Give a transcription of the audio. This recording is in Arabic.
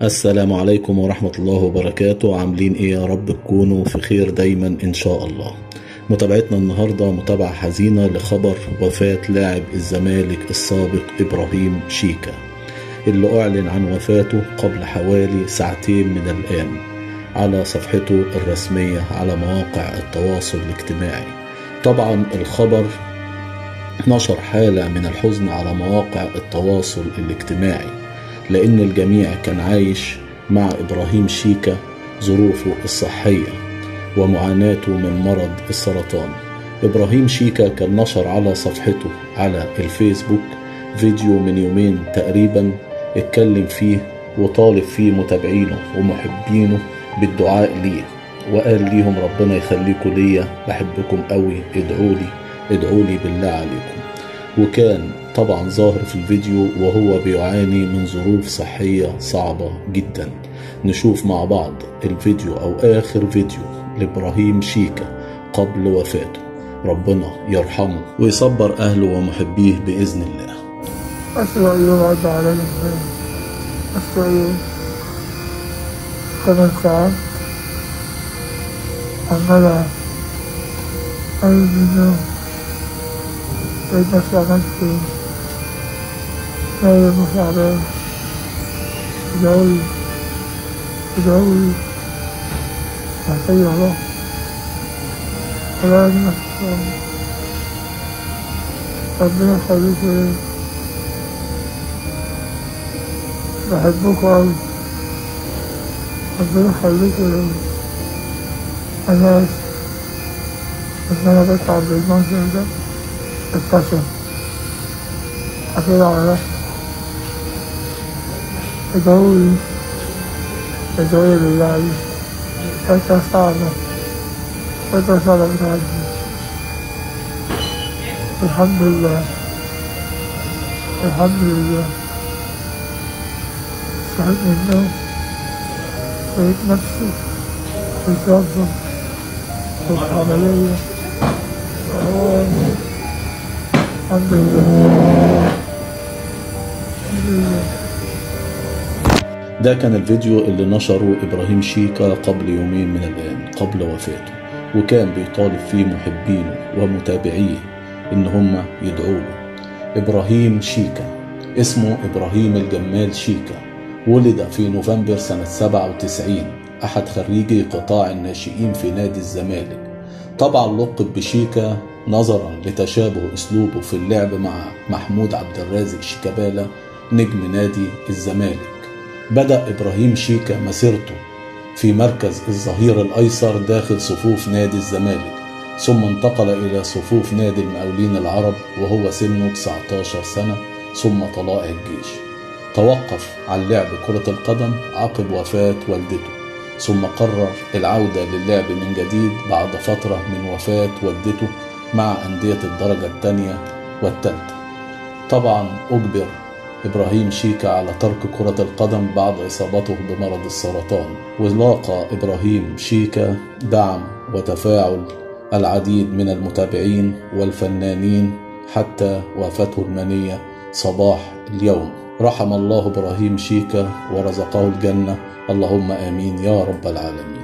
السلام عليكم ورحمة الله وبركاته. عاملين ايه؟ يا رب تكونوا في خير دايما ان شاء الله. متابعتنا النهاردة متابعة حزينة لخبر وفاة لاعب الزمالك السابق إبراهيم شيكا، اللي أعلن عن وفاته قبل حوالي ساعتين من الآن على صفحته الرسمية على مواقع التواصل الاجتماعي. طبعا الخبر نشر حالة من الحزن على مواقع التواصل الاجتماعي، لأن الجميع كان عايش مع إبراهيم شيكا ظروفه الصحية ومعاناته من مرض السرطان. إبراهيم شيكا كان نشر على صفحته على الفيسبوك فيديو من يومين تقريبا اتكلم فيه وطالب فيه متابعينه ومحبينه بالدعاء ليه، وقال ليهم ربنا يخليكم ليا، بحبكم قوي، ادعولي بالله عليكم. وكان طبعا ظاهر في الفيديو وهو بيعاني من ظروف صحية صعبة جدا. نشوف مع بعض الفيديو او اخر فيديو لإبراهيم شيكا قبل وفاته. ربنا يرحمه ويصبر اهله ومحبيه بإذن الله. أسوأ يوم عدى علينا الحين، أسوأ يوم. 8 ساعات عمالة أقل من النوم، لقيت نفسي عملت نايم وتعبان. ادعولي محتاج الله، ولا أجمع ربنا يخليكوا ليا، بحبكوا أوي، ربنا يخليكوا ليا. أنا آسف إن أنا بتعب بالمنظر ده، اتكسر أكيد على نفسي. ادعولي بالله عليك، فترة صعبة بتعدي، الحمد لله صحيت من النوم، لقيت نفسي بتوظف في عملية، الحمد لله. ده كان الفيديو اللي نشره إبراهيم شيكا قبل يومين من الآن قبل وفاته، وكان بيطالب فيه محبينه ومتابعيه إن هم يدعوا له. إبراهيم شيكا اسمه إبراهيم الجمال شيكا، ولد في نوفمبر سنة 97، أحد خريجي قطاع الناشئين في نادي الزمالك. طبعا لقب بشيكا نظرا لتشابه أسلوبه في اللعب مع محمود عبد الرازق شيكابالا نجم نادي الزمالك. بدأ إبراهيم شيكا مسيرته في مركز الظهير الأيسر داخل صفوف نادي الزمالك، ثم انتقل إلى صفوف نادي المقاولين العرب وهو سنه 19 سنة، ثم طلائع الجيش. توقف عن لعب كرة القدم عقب وفاة والدته، ثم قرر العودة للعب من جديد بعد فترة من وفاة والدته مع أندية الدرجة الثانية والثالثة. طبعا أجبر إبراهيم شيكا على ترك كرة القدم بعد إصابته بمرض السرطان، ولاقى إبراهيم شيكا دعم وتفاعل العديد من المتابعين والفنانين حتى وافته المنية صباح اليوم. رحم الله إبراهيم شيكا ورزقه الجنة، اللهم آمين يا رب العالمين.